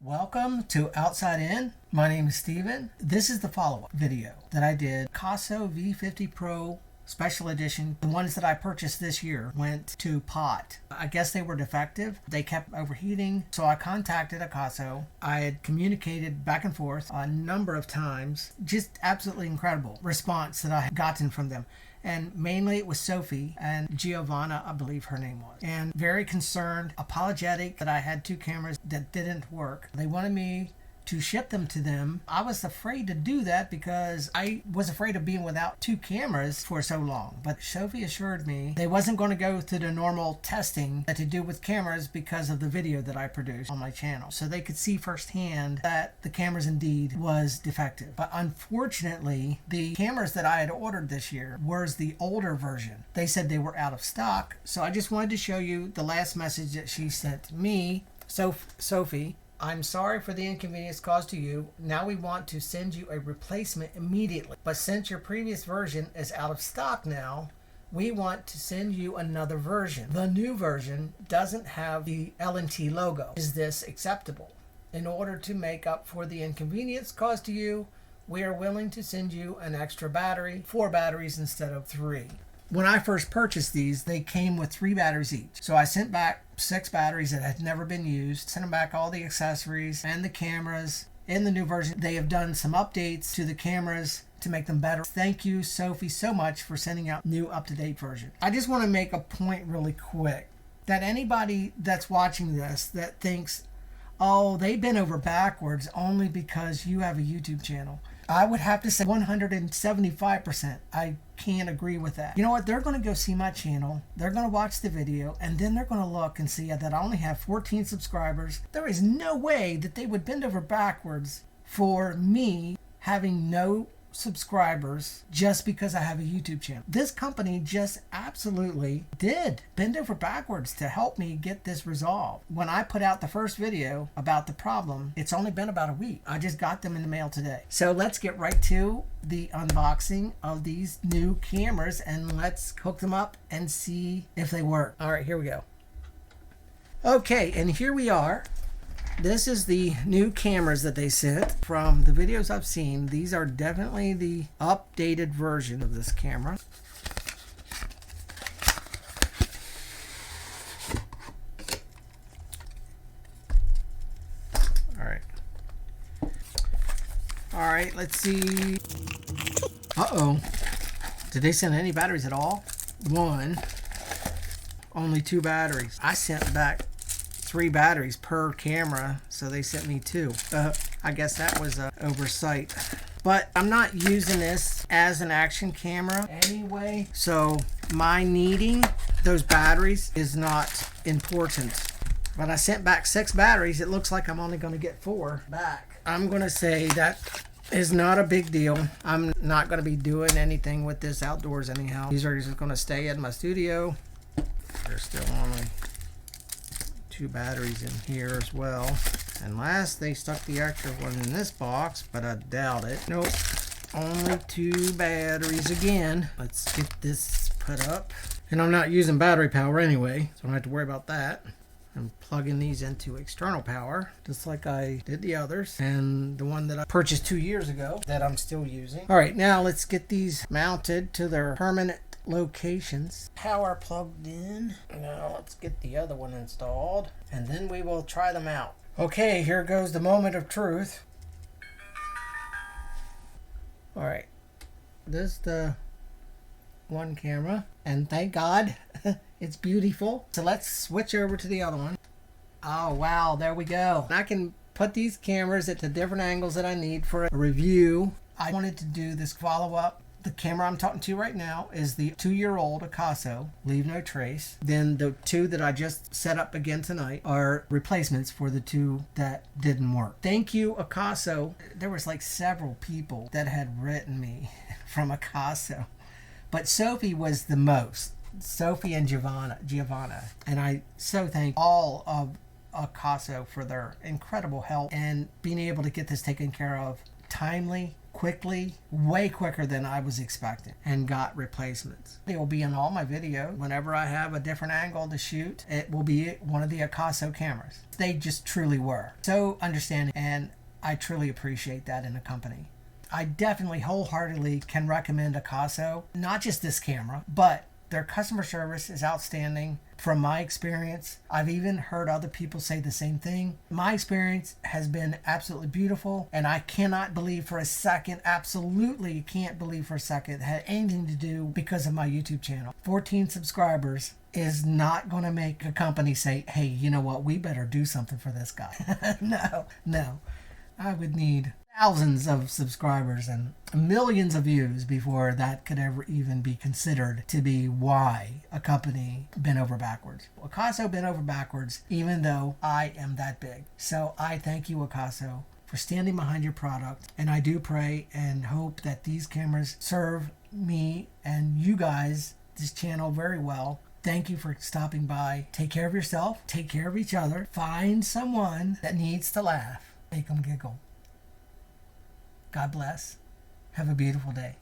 Welcome to Outside In. My name is Steven. This is the follow-up video that I did. Akaso V50 Pro Special Edition. The ones that I purchased this year went to pot. I guess they were defective. They kept overheating. So I contacted Akaso. I had communicated back and forth a number of times. Just absolutely incredible response that I had gotten from them. And mainly it was Sophie and Giovana, I believe her name was. And very concerned, apologetic that I had two cameras that didn't work. They wanted me to ship them to them. I was afraid to do that because I was afraid of being without two cameras for so long. But Sophie assured me they wasn't going to go through the normal testing that to do with cameras because of the video that I produced on my channel. So they could see firsthand that the cameras indeed was defective. But unfortunately, the cameras that I had ordered this year was the older version. They said they were out of stock. So I just wanted to show you the last message that she sent me. Sophie, I'm sorry for the inconvenience caused to you. Now we want to send you a replacement immediately. But since your previous version is out of stock now, we want to send you another version. The new version doesn't have the L&T logo. Is this acceptable? In order to make up for the inconvenience caused to you, we are willing to send you an extra battery, 4 batteries instead of 3. When I first purchased these, they came with 3 batteries each. So I sent back 6 batteries that had never been used, sent them back all the accessories and the cameras. In the new version, they have done some updates to the cameras to make them better. Thank you, Sophie, so much for sending out new up-to-date version. I just want to make a point really quick that anybody that's watching this that thinks, oh, they bent over backwards only because you have a YouTube channel, I would have to say 175%. I can't agree with that. You know what? They're going to go see my channel. They're going to watch the video, and then they're going to look and see that I only have 14 subscribers. There is no way that they would bend over backwards for me having no subscribers just because I have a YouTube channel. This company just absolutely did bend over backwards to help me get this resolved. When I put out the first video about the problem, it's only been about a week. I just got them in the mail today. So let's get right to the unboxing of these new cameras and let's hook them up and see if they work. All right, here we go. Okay, and here we are. This is the new cameras that they sent. From the videos I've seen, these are definitely the updated version of this camera. All right, let's see. Uh-oh. Did they send any batteries at all? 1. Only 2 batteries. I sent back 3 batteries per camera, so they sent me 2. I guess that was an oversight. But I'm not using this as an action camera anyway, so my needing those batteries is not important. But I sent back 6 batteries. It looks like I'm only going to get 4 back. I'm going to say that is not a big deal. I'm not going to be doing anything with this outdoors anyhow. These are just going to stay in my studio. There's still only 2 batteries in here as well. And last they stuck the extra one in this box, but I doubt it. Nope, only 2 batteries again. Let's get this put up. And I'm not using battery power anyway, so I don't have to worry about that. I'm plugging these into external power, just like I did the others. And the one that I purchased 2 years ago that I'm still using. All right, now let's get these mounted to their permanent locations. Power plugged in. Now let's get the other one installed and then we will try them out. Okay, here goes the moment of truth. All right, this is the one camera and thank God it's beautiful. So let's switch over to the other one. Oh wow, there we go. I can put these cameras at the different angles that I need for a review. I wanted to do this follow-up. The camera I'm talking to right now is the 2-year-old Akaso, Leave No Trace. Then the 2 that I just set up again tonight are replacements for the 2 that didn't work. Thank you, Akaso. There was like several people that had written me from Akaso, but Sophie was the most. Sophie and Giovana. And I so thank all of Akaso for their incredible help and being able to get this taken care of timely, quickly, way quicker than I was expecting, and got replacements. They will be in all my videos. Whenever I have a different angle to shoot, it will be one of the Akaso cameras. They just truly were so understanding, and I truly appreciate that in a company. I definitely wholeheartedly can recommend Akaso, not just this camera, but their customer service is outstanding. From my experience, I've even heard other people say the same thing. My experience has been absolutely beautiful, and I cannot believe for a second, absolutely can't believe for a second, it had anything to do because of my YouTube channel. 14 subscribers is not going to make a company say, hey, you know what, we better do something for this guy. No. I would need thousands of subscribers and millions of views before that could ever even be considered to be why a company bent over backwards. Akaso bent over backwards even though I am that big. So I thank you, Akaso, for standing behind your product, and I do pray and hope that these cameras serve me and you guys, this channel, very well. Thank you for stopping by. Take care of yourself. Take care of each other. Find someone that needs to laugh. Make them giggle. God bless. Have a beautiful day.